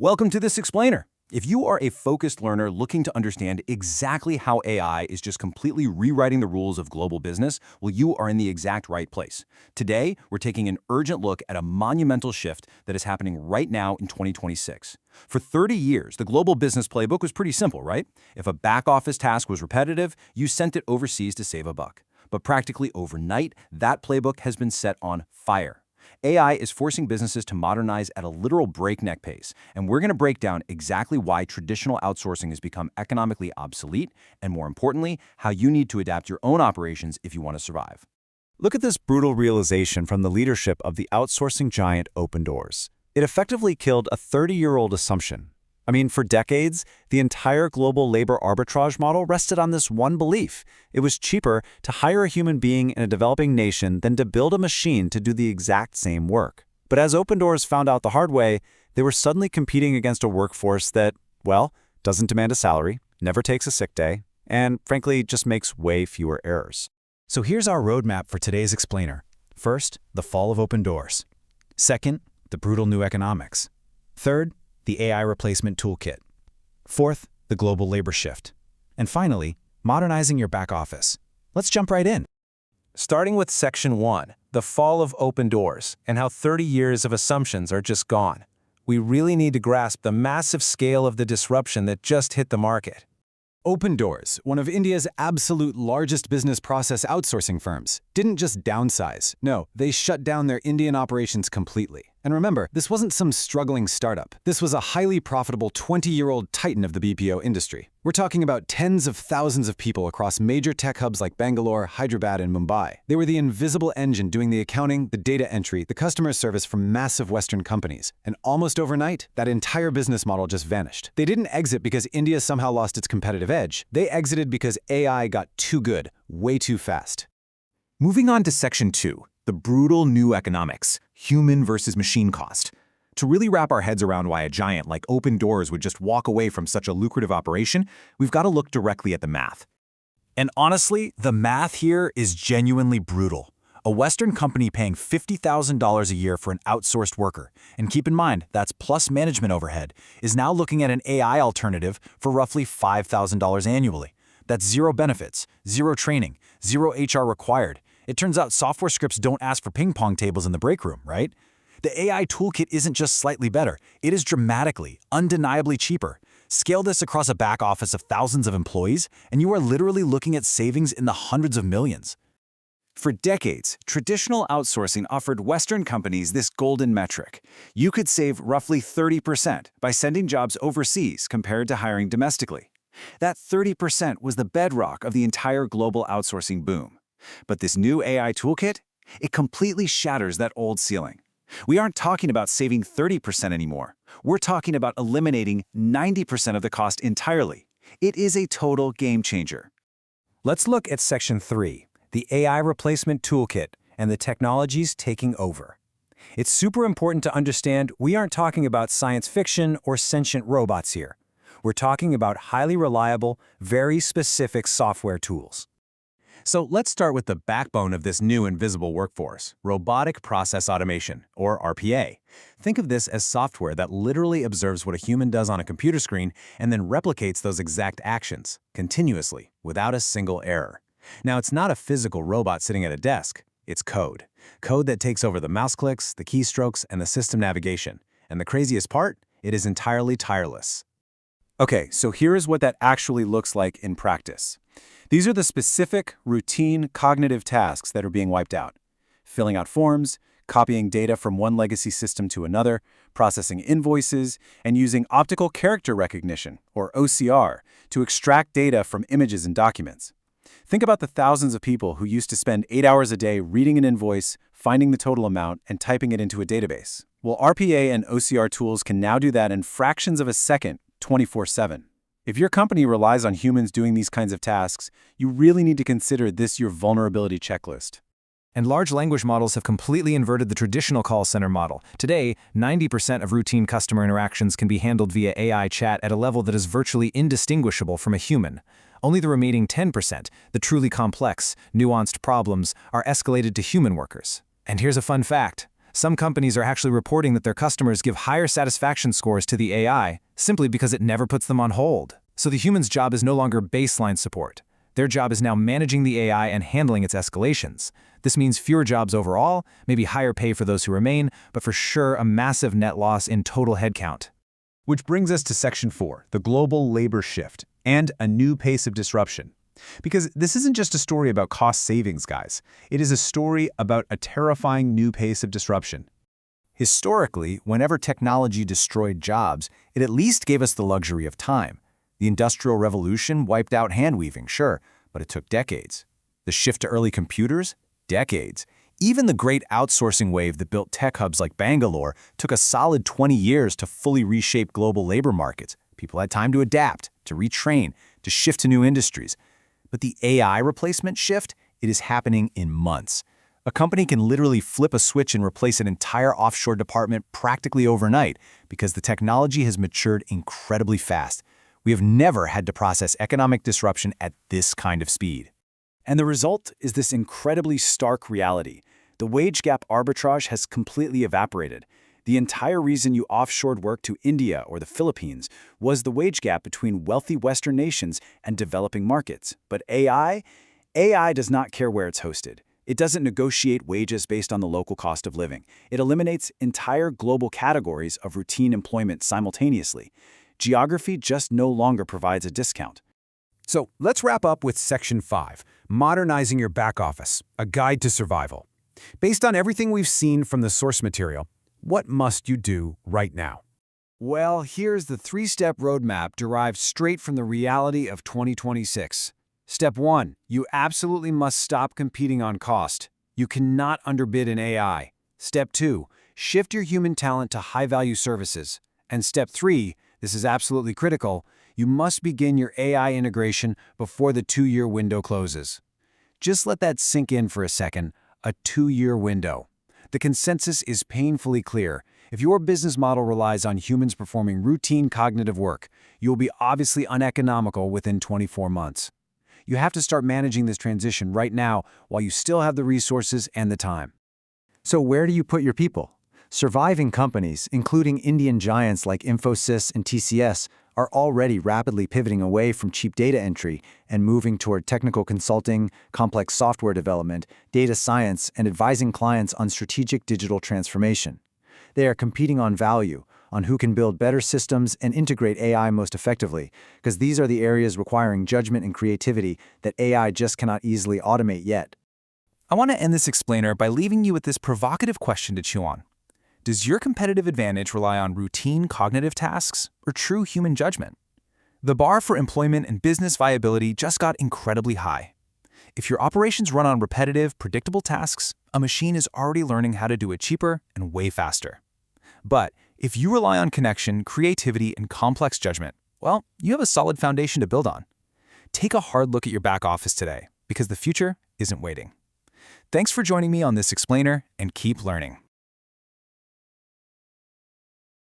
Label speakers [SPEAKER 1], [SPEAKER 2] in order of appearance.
[SPEAKER 1] Welcome to this explainer. If you are a focused learner looking to understand exactly how AI is just completely rewriting the rules of global business, well, you are in the exact right place. Today, we're taking an urgent look at a monumental shift that is happening right now in 2026. For 30 years, the global business playbook was pretty simple, right? If a back office task was repetitive, you sent it overseas to save a buck. But practically overnight, that playbook has been set on fire. AI is forcing businesses to modernize at a literal breakneck pace, and we're going to break down exactly why traditional outsourcing has become economically obsolete, and more importantly, how you need to adapt your own operations if you want to survive.
[SPEAKER 2] Look at this brutal realization from the leadership of the outsourcing giant Open Doors. It effectively killed a 30-year-old assumption. For decades, the entire global labor arbitrage model rested on this one belief. It was cheaper to hire a human being in a developing nation than to build a machine to do the exact same work. But as Open Doors found out the hard way, they were suddenly competing against a workforce that, well, doesn't demand a salary, never takes a sick day, and frankly, just makes way fewer errors.
[SPEAKER 3] So here's our roadmap for today's explainer. First, the fall of Open Doors. Second, the brutal new economics. Third, the AI replacement toolkit. Fourth, the global labor shift. And finally, modernizing your back office. Let's jump right in.
[SPEAKER 4] Starting with Section 1, the fall of Open Doors, and how 30 years of assumptions are just gone. We really need to grasp the massive scale of the disruption that just hit the market.
[SPEAKER 3] Open Doors, one of India's absolute largest business process outsourcing firms, didn't just downsize. No, they shut down their Indian operations completely. And remember, this wasn't some struggling startup. This was a highly profitable 20-year-old titan of the BPO industry. We're talking about tens of thousands of people across major tech hubs like Bangalore, Hyderabad, and Mumbai. They were the invisible engine doing the accounting, the data entry, the customer service for massive Western companies. And almost overnight, that entire business model just vanished. They didn't exit because India somehow lost its competitive edge. They exited because AI got too good, way too fast.
[SPEAKER 1] Moving on to Section 2, the brutal new economics, human versus machine cost. To really wrap our heads around why a giant like Open Doors would just walk away from such a lucrative operation, we've got to look directly at the math. And honestly, the math here is genuinely brutal. A Western company paying $50,000 a year for an outsourced worker, and keep in mind, that's plus management overhead, is now looking at an AI alternative for roughly $5,000 annually. That's zero benefits, zero training, zero HR required. It turns out software scripts don't ask for ping pong tables in the break room, right? The AI toolkit isn't just slightly better, it is dramatically, undeniably cheaper. Scale this across a back office of thousands of employees, and you are literally looking at savings in the hundreds of millions. For decades, traditional outsourcing offered Western companies this golden metric. You could save roughly 30% by sending jobs overseas compared to hiring domestically. That 30% was the bedrock of the entire global outsourcing boom. But this new AI toolkit, it completely shatters that old ceiling. We aren't talking about saving 30% anymore. We're talking about eliminating 90% of the cost entirely. It is a total game changer.
[SPEAKER 4] Let's look at Section 3, the AI replacement toolkit and the technologies taking over. It's super important to understand we aren't talking about science fiction or sentient robots here. We're talking about highly reliable, very specific software tools. So let's start with the backbone of this new invisible workforce, Robotic Process Automation, or RPA. Think of this as software that literally observes what a human does on a computer screen and then replicates those exact actions, continuously, without a single error. Now, it's not a physical robot sitting at a desk. It's code. Code that takes over the mouse clicks, the keystrokes, and the system navigation. And the craziest part? It is entirely tireless. Okay, so here is what that actually looks like in practice. These are the specific, routine, cognitive tasks that are being wiped out. Filling out forms, copying data from one legacy system to another, processing invoices, and using optical character recognition, or OCR, to extract data from images and documents. Think about the thousands of people who used to spend 8 hours a day reading an invoice, finding the total amount, and typing it into a database. Well, RPA and OCR tools can now do that in fractions of a second, 24/7. If your company relies on humans doing these kinds of tasks, you really need to consider this your vulnerability checklist.
[SPEAKER 3] And large language models have completely inverted the traditional call center model. Today, 90% of routine customer interactions can be handled via AI chat at a level that is virtually indistinguishable from a human. Only the remaining 10%, the truly complex, nuanced problems, are escalated to human workers. And here's a fun fact.
[SPEAKER 1] Some companies are actually reporting that their customers give higher satisfaction scores to the AI simply because it never puts them on hold. So the human's job is no longer baseline support. Their job is now managing the AI and handling its escalations. This means fewer jobs overall, maybe higher pay for those who remain, but for sure a massive net loss in total headcount.
[SPEAKER 3] Which brings us to Section 4, the global labor shift, and a new pace of disruption. Because this isn't just a story about cost savings, guys. It is a story about a terrifying new pace of disruption.
[SPEAKER 2] Historically, whenever technology destroyed jobs, it at least gave us the luxury of time. The Industrial Revolution wiped out hand-weaving, sure, but it took decades. The shift to early computers? Decades. Even the great outsourcing wave that built tech hubs like Bangalore took a solid 20 years to fully reshape global labor markets. People had time to adapt, to retrain, to shift to new industries. But the AI replacement shift, it is happening in months. A company can literally flip a switch and replace an entire offshore department practically overnight because the technology has matured incredibly fast. We have never had to process economic disruption at this kind of speed.
[SPEAKER 4] And the result is this incredibly stark reality. The wage gap arbitrage has completely evaporated. The entire reason you offshored work to India or the Philippines was the wage gap between wealthy Western nations and developing markets. But AI does not care where it's hosted. It doesn't negotiate wages based on the local cost of living. It eliminates entire global categories of routine employment simultaneously. Geography just no longer provides a discount.
[SPEAKER 3] So let's wrap up with Section 5, Modernizing Your Back Office, a Guide to Survival. Based on everything we've seen from the source material, what must you do right now?
[SPEAKER 4] Well, here's the 3-step roadmap derived straight from the reality of 2026. Step 1. You absolutely must stop competing on cost. You cannot underbid in AI. Step 2. Shift your human talent to high-value services. And Step 3, this is absolutely critical, you must begin your AI integration before the 2-year window closes. Just let that sink in for a second, a 2-year window. The consensus is painfully clear. If your business model relies on humans performing routine cognitive work, you will be obviously uneconomical within 24 months. You have to start managing this transition right now while you still have the resources and the time.
[SPEAKER 2] So where do you put your people? Surviving companies, including Indian giants like Infosys and TCS, are already rapidly pivoting away from cheap data entry and moving toward technical consulting, complex software development, data science, and advising clients on strategic digital transformation. They are competing on value, on who can build better systems and integrate AI most effectively, because these are the areas requiring judgment and creativity that AI just cannot easily automate yet.
[SPEAKER 1] I want to end this explainer by leaving you with this provocative question to chew on. Does your competitive advantage rely on routine cognitive tasks or true human judgment? The bar for employment and business viability just got incredibly high. If your operations run on repetitive, predictable tasks, a machine is already learning how to do it cheaper and way faster. But if you rely on connection, creativity, and complex judgment, well, you have a solid foundation to build on. Take a hard look at your back office today, because the future isn't waiting. Thanks for joining me on this explainer, and keep learning.